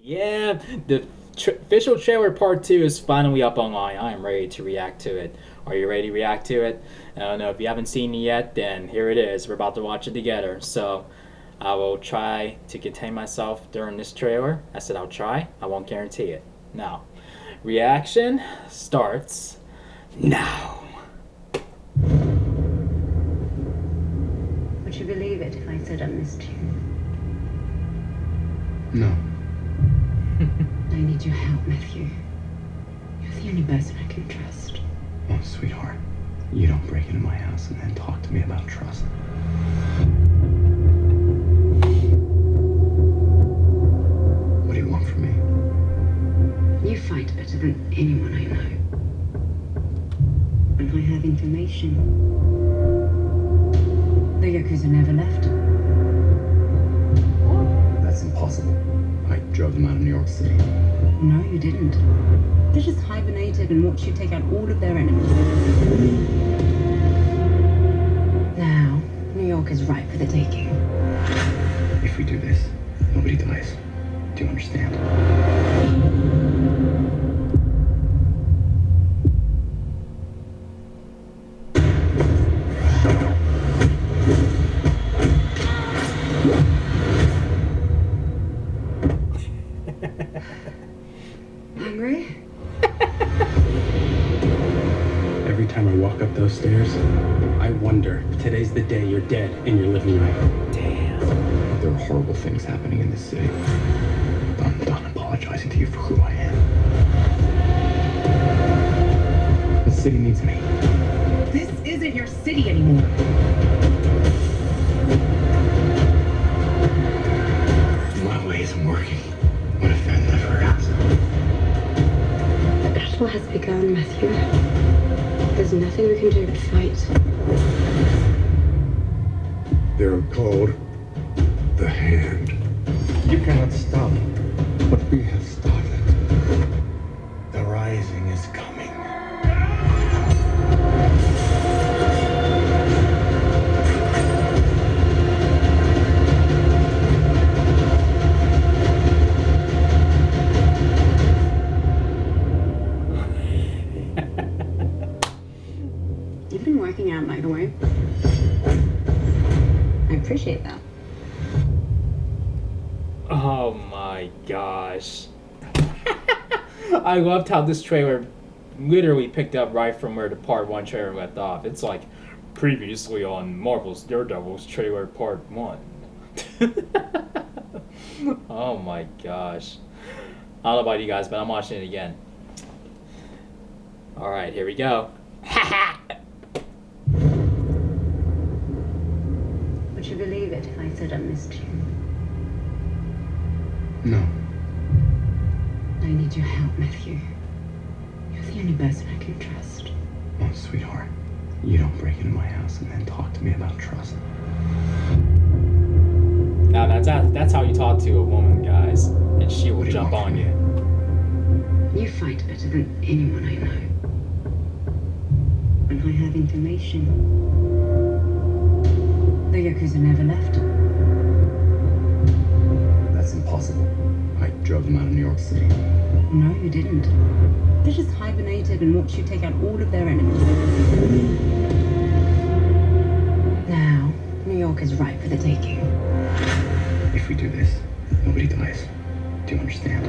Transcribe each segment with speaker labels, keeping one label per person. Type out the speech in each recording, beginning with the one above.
Speaker 1: Yeah, the official trailer part 2 is finally up online. I am ready to react to it. Are you ready to react to it? I don't know. If you haven't seen it yet, then here it is. We're about to watch it together. So I will try to contain myself during this trailer. I said I'll try. I won't guarantee it. Now, reaction starts now.
Speaker 2: Would you believe it if I said I missed you?
Speaker 3: No.
Speaker 2: I need your help, Matthew. You're the only person I can trust.
Speaker 3: Oh, sweetheart. You don't break into my house and then talk to me about trust. What do you want from me?
Speaker 2: You fight better than anyone I know. And I have information. The Yakuza never left.
Speaker 3: That's impossible. I drove them out of New York City.
Speaker 2: No, you didn't. They just hibernated and watched you take out all of their enemies. Now, New York is ripe for the taking.
Speaker 3: If we do this, nobody dies. Do you understand?
Speaker 2: Hungry?
Speaker 3: Every time I walk up those stairs, I wonder if today's the day you're dead in your living room.
Speaker 1: Damn.
Speaker 3: There are horrible things happening in this city. I'm done apologizing to you for who I am. The city needs me.
Speaker 2: This isn't your city anymore.
Speaker 3: My way isn't working. What if that never ends?
Speaker 2: The battle has begun, Matthew. There's nothing we can do but fight.
Speaker 3: They're called the Hand. You cannot stop what we have started. The rising is coming.
Speaker 2: You've been working out, by the way. I appreciate that.
Speaker 1: Oh my gosh. I loved how this trailer literally picked up right from where the part 1 trailer left off. It's like previously on Marvel's Daredevil's trailer part 1. Oh my gosh. I don't know about you guys, but I'm watching it again. Alright, here we go.
Speaker 2: Would you believe it if I said I missed you?
Speaker 3: No.
Speaker 2: I need your help, Matthew. You're the only person I can trust.
Speaker 3: Oh, sweetheart. You don't break into my house and then talk to me about trust.
Speaker 1: Now that's how you talk to a woman, guys. And she will jump on you.
Speaker 2: You fight better than anyone I know. And I have information. The Yakuza never left.
Speaker 3: That's impossible. I drove them out of New York City.
Speaker 2: No, you didn't. They just hibernated and watched you take out all of their enemies. Now, New York is ripe for the taking.
Speaker 3: If we do this, nobody dies. Do you understand?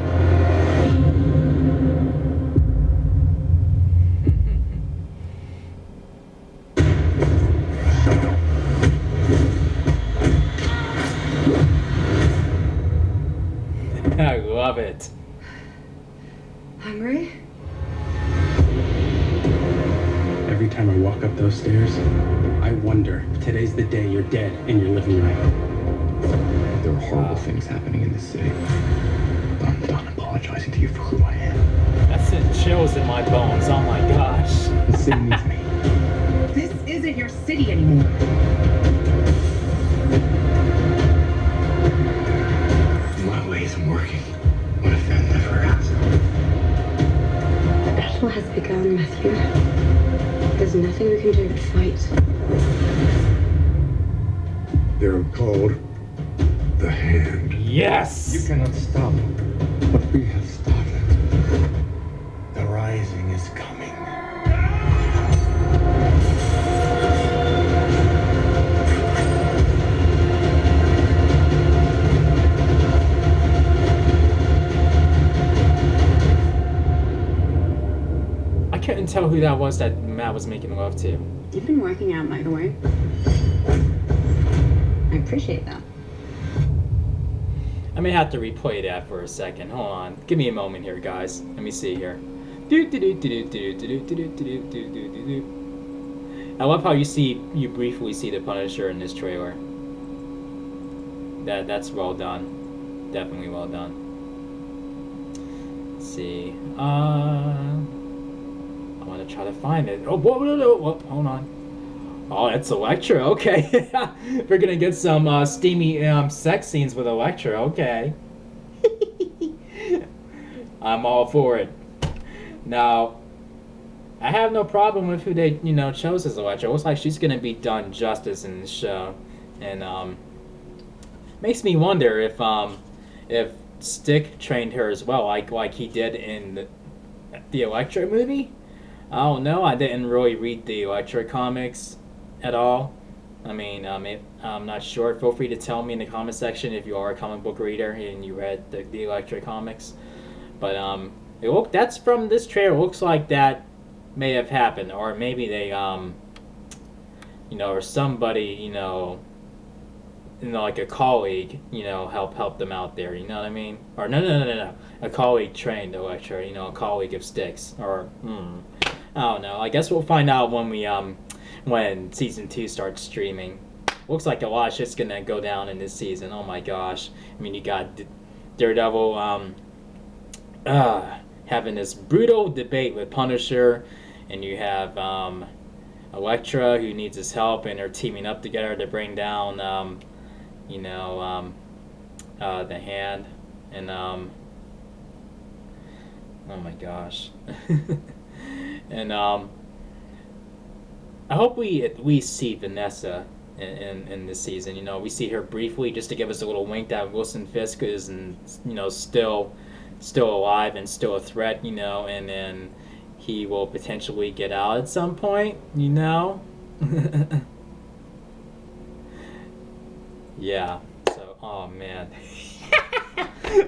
Speaker 1: I love it.
Speaker 2: Hungry?
Speaker 3: Every time I walk up those stairs, I wonder if today's the day you're dead in your living room. There are horrible things happening in this city. I'm done apologizing to you for who I am.
Speaker 1: That sent chills in my bones. Oh my gosh.
Speaker 3: The city needs me.
Speaker 2: This isn't your city anymore.
Speaker 3: My way isn't working. What if that never ends?
Speaker 2: The battle has begun, Matthew. There's nothing we can do but fight.
Speaker 3: They're called the Hand.
Speaker 1: Yes!
Speaker 3: You cannot stop what we have started. The rising is coming.
Speaker 1: I couldn't tell who that was that Matt was making love to.
Speaker 2: You've been working out, by the way. I appreciate that.
Speaker 1: I may have to replay that for a second. Hold on. Give me a moment here, guys. Let me see here. I love how you briefly see the Punisher in this trailer. That's well done. Definitely well done. Let's see. I want to try to find it. Oh, whoa, hold on. Oh, that's Elektra. Okay. We're gonna get some steamy sex scenes with Elektra. Okay. I'm all for it. Now, I have no problem with who they, chose as Elektra. It looks like she's gonna be done justice in the show, and makes me wonder if Stick trained her as well, like he did in the Elektra movie. I don't know. I didn't really read the Elektra comics at all. I mean, I'm not sure. Feel free to tell me in the comment section if you are a comic book reader and you read the Elektra comics. But that's from this trailer. It looks like that may have happened, or maybe they or somebody like a colleague help them out there. You know what I mean? Or no. A colleague trained Elektra. A colleague of Sticks. Or I don't know. I guess we'll find out when season 2 starts streaming. Looks like a lot of shit's gonna go down in this season. Oh my gosh! I mean, you got Daredevil having this brutal debate with Punisher, and you have Elektra who needs his help, and they're teaming up together to bring down the Hand, and oh my gosh. And I hope we at least see Vanessa in this season. We see her briefly just to give us a little wink that Wilson Fisk is, still alive and still a threat. And then he will potentially get out at some point. Yeah. So, oh man.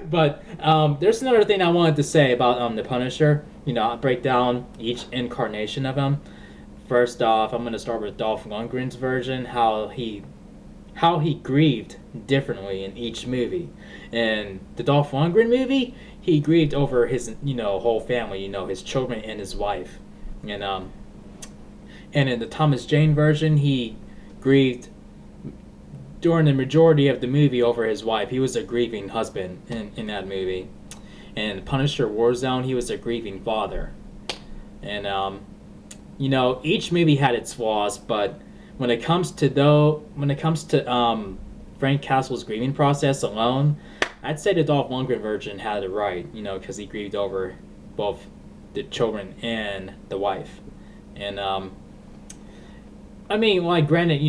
Speaker 1: But there's another thing I wanted to say about the Punisher. I'll break down each incarnation of him. First off, I'm going to start with Dolph Lundgren's version, how he grieved differently in each movie. In the Dolph Lundgren movie, he grieved over his whole family, his children and his wife. And in the Thomas Jane version, he grieved during the majority of the movie over his wife. He was a grieving husband in that movie. And Punisher Warzone, he was a grieving father. And each movie had its flaws, but when it comes to Frank Castle's grieving process alone, I'd say the Dolph Lundgren version had it right, because he grieved over both the children and the wife. And granted,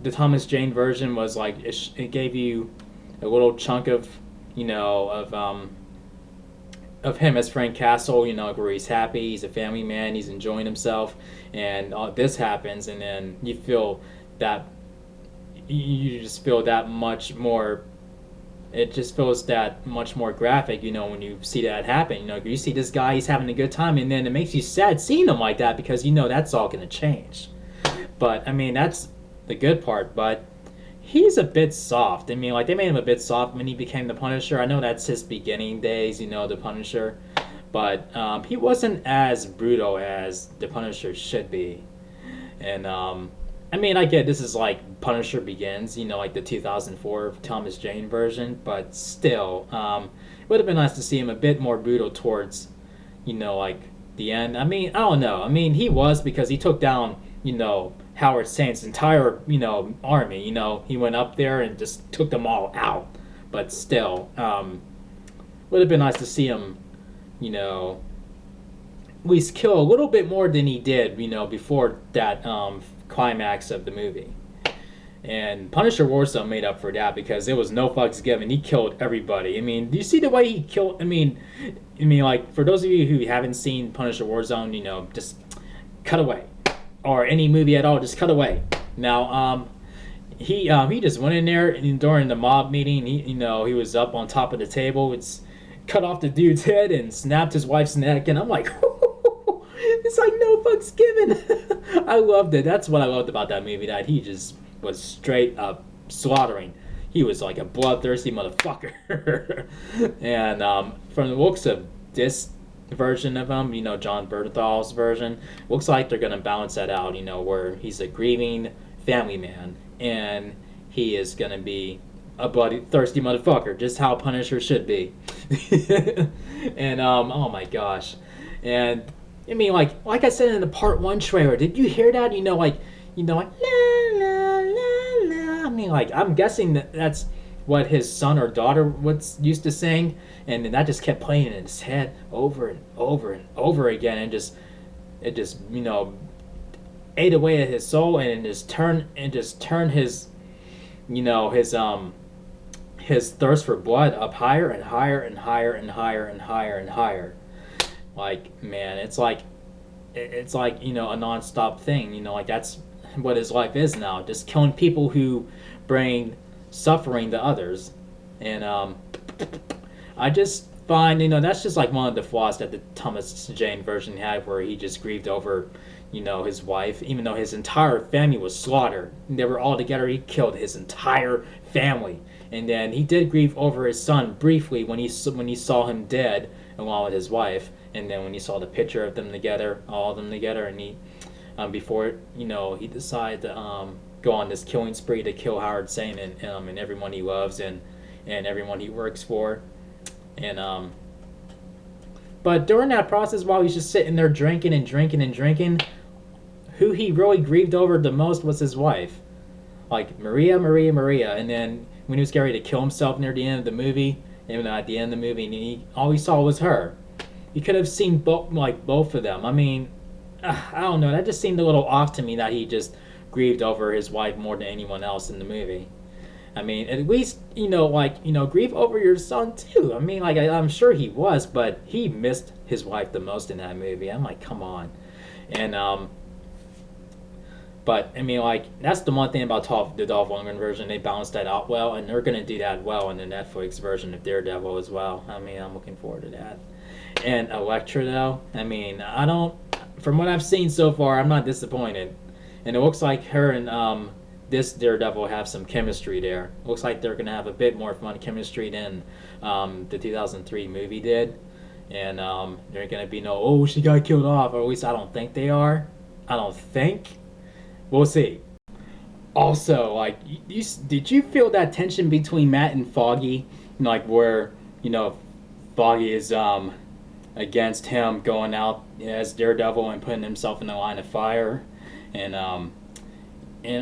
Speaker 1: the Thomas Jane version was like it gave you a little chunk of him as Frank Castle, where he's happy, he's a family man, he's enjoying himself, and this happens, and then you just feel that much more. It just feels that much more graphic, when you see that happen. You see this guy, he's having a good time, and then it makes you sad seeing him like that because that's all going to change. But I mean, that's the good part. But he's a bit soft. I mean, they made him a bit soft when he became the Punisher. I know that's his beginning days, the Punisher. But he wasn't as brutal as the Punisher should be. And, I get this is like Punisher Begins, like the 2004 Thomas Jane version. But still, it would have been nice to see him a bit more brutal towards, the end. I don't know. He was, because he took down, Howard Saint's entire, army. He went up there and just took them all out. But still, would have been nice to see him, at least kill a little bit more than he did, before that climax of the movie. And Punisher Warzone made up for that because it was no fucks given. He killed everybody. I mean, do you see the way he killed? I mean, like for those of you who haven't seen Punisher Warzone, just cut away, or any movie at all, just cut away. Now, he just went in there and during the mob meeting. He was up on top of the table. It's cut off the dude's head and snapped his wife's neck, and I'm like, it's like no fucks given. I loved it. That's what I loved about that movie. That he just was straight up slaughtering. He was like a bloodthirsty motherfucker. And from the looks of this version of him, John Bernthal's version, looks like they're gonna balance that out. Where he's a grieving family man, and he is gonna be a bloody thirsty motherfucker, just how Punisher should be. And oh my gosh, and I mean, like I said in the part 1 trailer, did you hear that? Like la la la la. I mean, like I'm guessing that's what his son or daughter was used to sing, and then that just kept playing in his head over and over and over again, and it just ate away at his soul, and just turned his his thirst for blood up higher and higher and higher and higher and higher and higher. Like, man, it's like a non-stop thing. Like that's what his life is now, just killing people who bring suffering to others. And I just find that's just like one of the flaws that the Thomas Jane version had, where he just grieved over his wife, even though his entire family was slaughtered. They were all together. He killed his entire family, and then he did grieve over his son briefly when he saw him dead along with his wife, and then when he saw the picture of them together, all of them together, and he before he decided to go on this killing spree to kill Howard Zinn and everyone he loves and everyone he works for, and but during that process, while he's just sitting there drinking and drinking and drinking, who he really grieved over the most was his wife. Like, Maria, Maria, Maria. And then when he was getting ready to kill himself near the end of the movie, and at the end of the movie, all he saw was her. You could have seen both of them. I mean, I don't know. That just seemed a little off to me, that he just grieved over his wife more than anyone else in the movie. I mean, at least, grieve over your son too. I mean, I'm sure he was, but he missed his wife the most in that movie. I'm like, come on. And, but, I mean, that's the one thing about the Dolph Lundgren version. They balanced that out well, and they're going to do that well in the Netflix version of Daredevil as well. I mean, I'm looking forward to that. And Elektra, though, I mean, from what I've seen so far, I'm not disappointed. And it looks like her and, this Daredevil have some chemistry there. Looks like they're going to have a bit more fun chemistry than the 2003 movie did. And they're going to be she got killed off. Or at least I don't think they are. I don't think. We'll see. Also, did you feel that tension between Matt and Foggy? Where, Foggy is against him going out as Daredevil and putting himself in the line of fire. And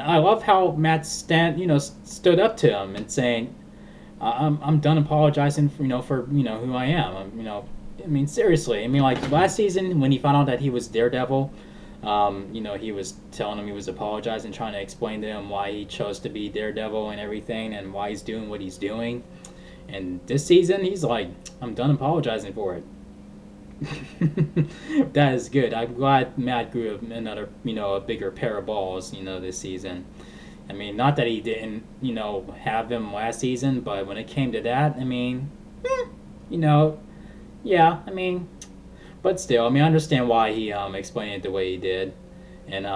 Speaker 1: I love how Matt stood up to him and saying, "I'm done apologizing for who I am." I mean, seriously. I mean, last season when he found out that he was Daredevil, he was telling him he was apologizing, trying to explain to him why he chose to be Daredevil and everything, and why he's doing what he's doing. And this season, he's like, "I'm done apologizing for it." That is good. I'm glad Matt grew another, a bigger pair of balls, this season. I mean, not that he didn't, have them last season, but when it came to that, I mean, yeah, I mean, but still, I mean, I understand why he explained it the way he did. And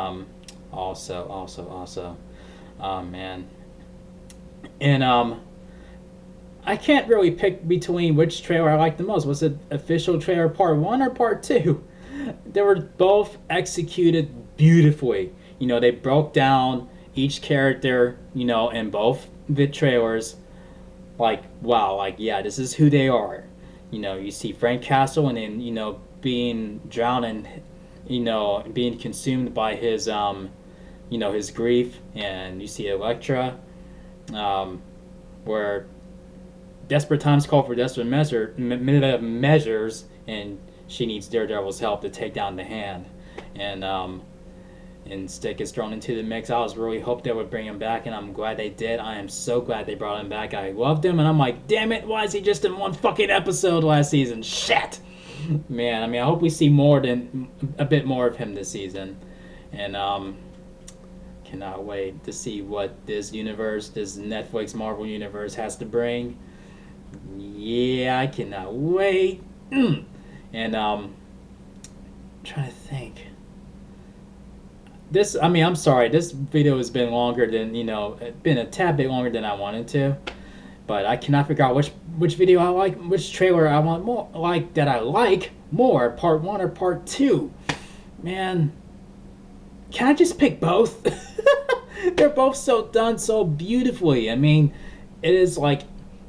Speaker 1: also, man. And I can't really pick between which trailer I liked the most. Was it official trailer part 1 or part 2? They were both executed beautifully. They broke down each character, in both the trailers. Wow, yeah, this is who they are. You see Frank Castle, and then, being drowned and, being consumed by his, his grief. And you see Elektra, where desperate times call for desperate measures, and she needs Daredevil's help to take down the Hand. And and Stick is thrown into the mix. I was really hoped they would bring him back, and I'm glad they did. I am so glad they brought him back. I loved him, and I'm like, damn it, why is he just in one fucking episode last season? Shit! Man, I mean, I hope we see a bit more of him this season. And, cannot wait to see what this Netflix Marvel universe has to bring. Yeah, I cannot wait. And, I'm trying to think. I'm sorry, this video has been longer than, been a tad bit longer than I wanted to. But I cannot figure out which video I like, which trailer I want more, that I like more, part 1 or part 2. Man, can I just pick both? They're both so done so beautifully. I mean, it is like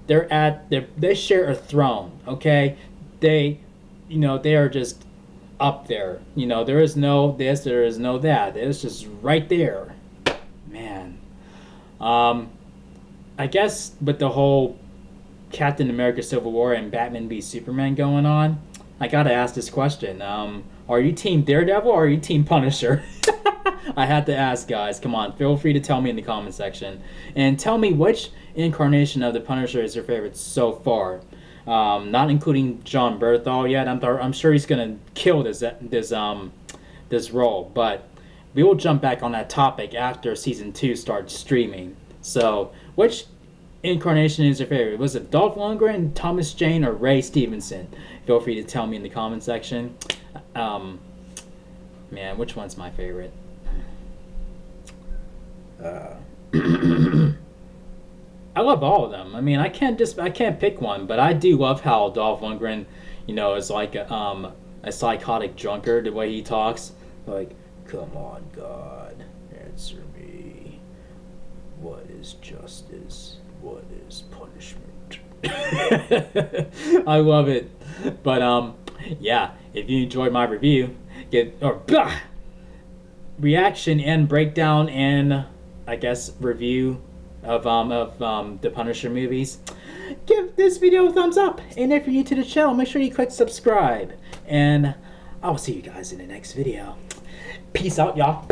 Speaker 1: they share a throne, okay? They are just up there. There is no this, there is no that. It's just right there. Man. I guess with the whole Captain America Civil War and Batman v Superman going on, I gotta ask this question. Are you Team Daredevil or are you Team Punisher? I had to ask, guys. Come on, feel free to tell me in the comment section. And tell me which incarnation of the Punisher is your favorite so far. Not including John Berthal yet. I'm sure he's gonna kill this role. But we will jump back on that topic after Season 2 starts streaming. So, which incarnation is your favorite? Was it Dolph Lundgren, Thomas Jane, or Ray Stevenson? Feel free to tell me in the comment section. Man, which one's my favorite? I love all of them. I mean, I can't pick one, but I do love how Dolph Lundgren, is like a psychotic drunkard. The way he talks, like, "Come on, God, answer me. What is justice? What is punishment?" I love it. But yeah, if you enjoyed my review, reaction and breakdown and I guess review of the Punisher movies, give this video a thumbs up. And if you're new to the channel, make sure you click subscribe. And I will see you guys in the next video. Peace out, y'all.